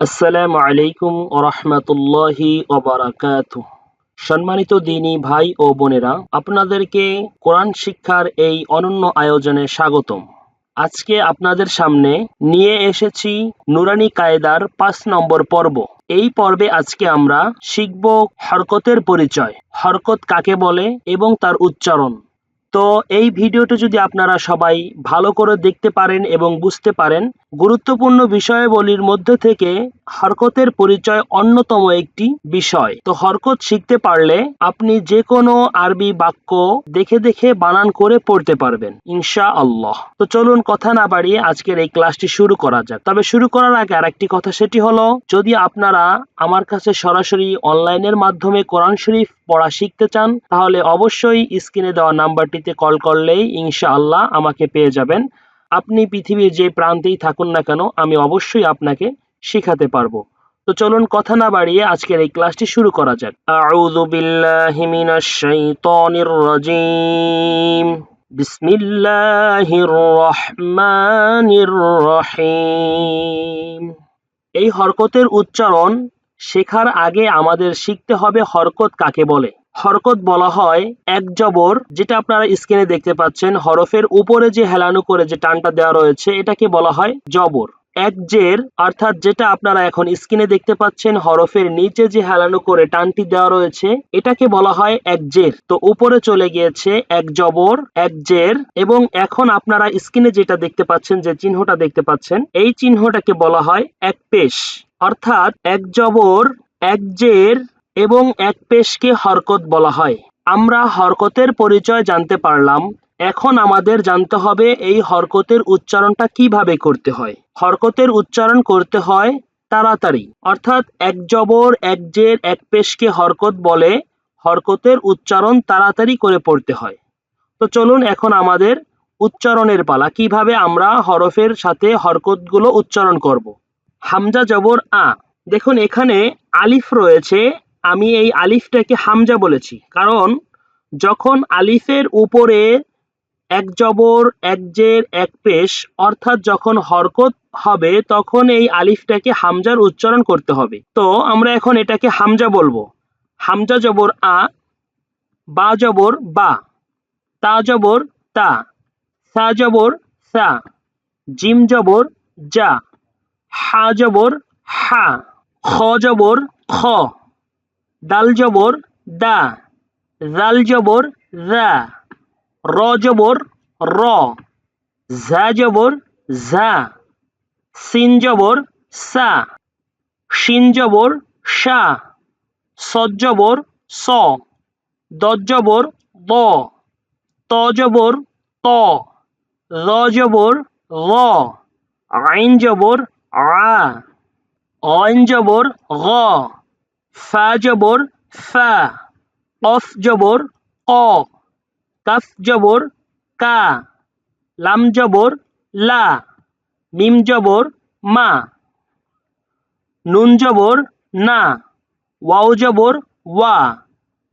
আসসালামু আলাইকুম ওয়া রাহমাতুল্লাহি ওয়া বারাকাতুহু। সম্মানিত দিনী ভাই ও বোনেরা, আপনাদেরকে কোরআন শিক্ষার এই অনন্য আয়োজনে স্বাগতম। আজকে আপনাদের সামনে নিয়ে এসেছি নুরানি কায়দার ৫ নম্বর পর্ব। এই পর্বে আজকে আমরা শিখব হরকতের পরিচয়, হরকত কাকে বলে এবং তার উচ্চারণ। তো এই ভিডিওটি যদি আপনারা সবাই ভালো করে দেখতে পারেন এবং বুঝতে পারেন, গুরুত্বপূর্ণ বিষয়াবলীর মধ্যে থেকে হরকতের পরিচয় অন্যতম একটি বিষয়। তো হরকত শিখতে পারলে আপনি যে কোনো আরবি বাক্য দেখে দেখে বানান করে পড়তে পারবেন ইনশাআল্লাহ। তো চলুন কথা না বাড়িয়ে আজকের এই ক্লাসটি শুরু করা যাক। তবে শুরু করার আগে আরেকটি কথা, সেটি হলো, যদি আপনারা আমার কাছে সরাসরি অনলাইনের মাধ্যমে কোরআন শরীফ পড়া শিখতে চান, তাহলে অবশ্যই স্ক্রিনে দেওয়া নাম্বারটিতে কল করলেই ইনশাআল্লাহ আমাকে পেয়ে যাবেন। আপনি পৃথিবীর যে প্রান্তেই থাকুন না কেন, আমি অবশ্যই আপনাকে শিখাতে পারবো। তো চলুন কথা না বাড়িয়ে আজকের এই ক্লাসটি শুরু করা যাক। আউযু বিল্লাহি মিনাশ শাইতানির রাজীম। বিসমিল্লাহির রহমানির রহিম। এই হরকতের উচ্চারণ শেখার আগে আমাদের শিখতে হবে হরকত কাকে বলে। হরকত বলা হয় এক জবর, যেটা আপনারা স্ক্রিনে দেখতে পাচ্ছেন, হরফের উপরে যে হেলানো করে যে টানটা দেওয়া রয়েছে এটাকে বলা হয় জবর। এক জের, অর্থাৎ যেটা আপনারা এখন স্ক্রিনে দেখতে পাচ্ছেন, হরফের নিচে যে হেলানো করে টানটি দেওয়া রয়েছে এটাকে বলা হয় এক জের। তো উপরে চলে গিয়েছে এক জবর, এক জের, এবং এখন আপনারা স্ক্রিনে যেটা দেখতে পাচ্ছেন, যে চিহ্নটা দেখতে পাচ্ছেন, এই চিহ্নটাকে বলা হয় এক পেশ। অর্থাৎ এক জবর, এক জের এবং এক পেশকে হরকত বলা হয়। আমরা হরকতের পরিচয় জানতে পারলাম। এখন আমাদের জানতে হবে এই হরকতের উচ্চারণটা কিভাবে করতে হয়। হরকতের উচ্চারণ করতে হয় তাড়াতাড়ি, অর্থাৎ এক জবর, এক জের, এক পেশকে হরকত বলে। হরকতের উচ্চারণ তাড়াতাড়ি করে পড়তে হয়। তো চলুন এখন আমাদের উচ্চারণের পালা, কিভাবে আমরা হরফের সাথে হরকতগুলো উচ্চারণ করব। হামজা জবর আ। দেখুন এখানে আলিফ রয়েছে, আমি এই আলিফটাকে হামজা বলেছি, কারণ যখন আলিফের উপরে এক জবর, এক জের, এক পেশ, অর্থাৎ যখন হরকত হবে তখন এই আলিফটাকে হামজার উচ্চারণ করতে হবে। তো আমরা এখন এটাকে হামজা বলবো। হামজা জবর আ, বা জবর বা, তা জবর তা, সা জবর সা, জিম জবর যা, হা জবর হা, খ জবর খ, দাল জবর দা, জাল জবর যা, র জবর র, ঝা জবর ঝা, সিন জবর সা, শিন জবর শা, সদ জবর স, দদ জবর দ, ত জবর ত, র জবর র, আইন জবর আ, অইন জবর গ, ফা জবর ফা, কফ জবর ক, কাফ জবর কা, লাম জবর লা, মিম জবর মা, নুন জবর না, ওয়াও জবর ওয়া,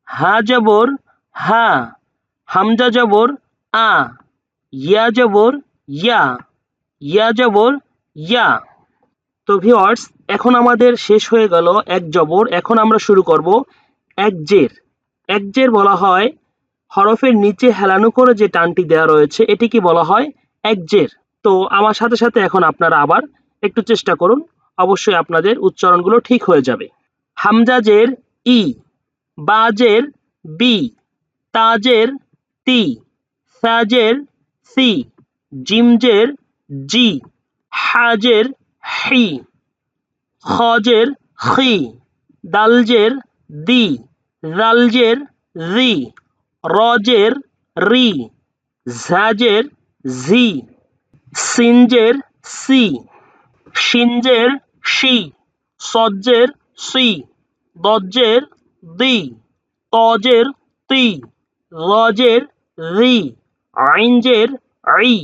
হা জবর হা, হামজা জবর আ, ইয়া জবর ইয়া, ইয়া জবর ইয়া। তো ভিউয়ার্স, এখন আমাদের শেষ হয়ে গেল এক জবর। এখন আমরা শুরু করব এক জের। এক জের বলা হয় হরফের নিচে হেলানো করে যে টানটি দেওয়া রয়েছে এটিকে বলা হয় এক জের। তো আমার সাথে সাথে এখন আপনারা আবার একটু চেষ্টা করুন, অবশ্যই আপনাদের উচ্চারণগুলো ঠিক হয়ে যাবে। হামজা জের ই, বা জের বি, তা জের তি, সা জের সি, জিম জের জি, হা জের হি, খ জের খি, দাল জের দি, জাল জের জি, র জের রি, ঝা জের ঝি, সিন জের সি, শিন জের শি, সদ জের সি, দদ জের দি, ত জের তি, র জের রি, আইন জের ই,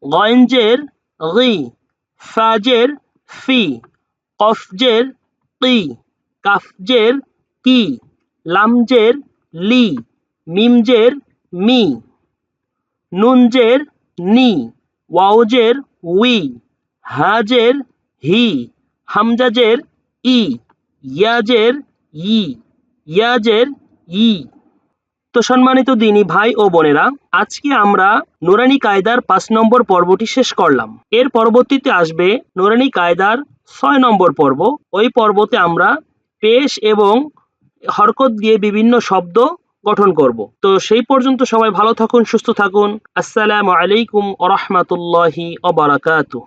গইন জের গি, ফা জের ফি, কফ জের কি, কাফ জের কি, লাম জের লি, মিম জের মি, নুন জের নি, ওয়াও জের উই, হা জের হি, হামজাজের ই, ইয়াজের ই, ইয়াজের ই। তো সম্মানিত দিনী ভাই ও বোনেরা, আজকে আমরা নুরানি কায়দার 5 নম্বর পর্বটি শেষ করলাম। এর পরবর্তীতে আসবে নুরানি কায়দার 6 নম্বর পর্ব। ওই পর্বতে আমরা পেশ এবং হরকত দিয়ে বিভিন্ন শব্দ গঠন করব। তো সেই পর্যন্ত সবাই ভালো থাকুন, সুস্থ থাকুন। আসসালামু আলাইকুম ওয়া রাহমাতুল্লাহি ওয়া বারাকাতুহু।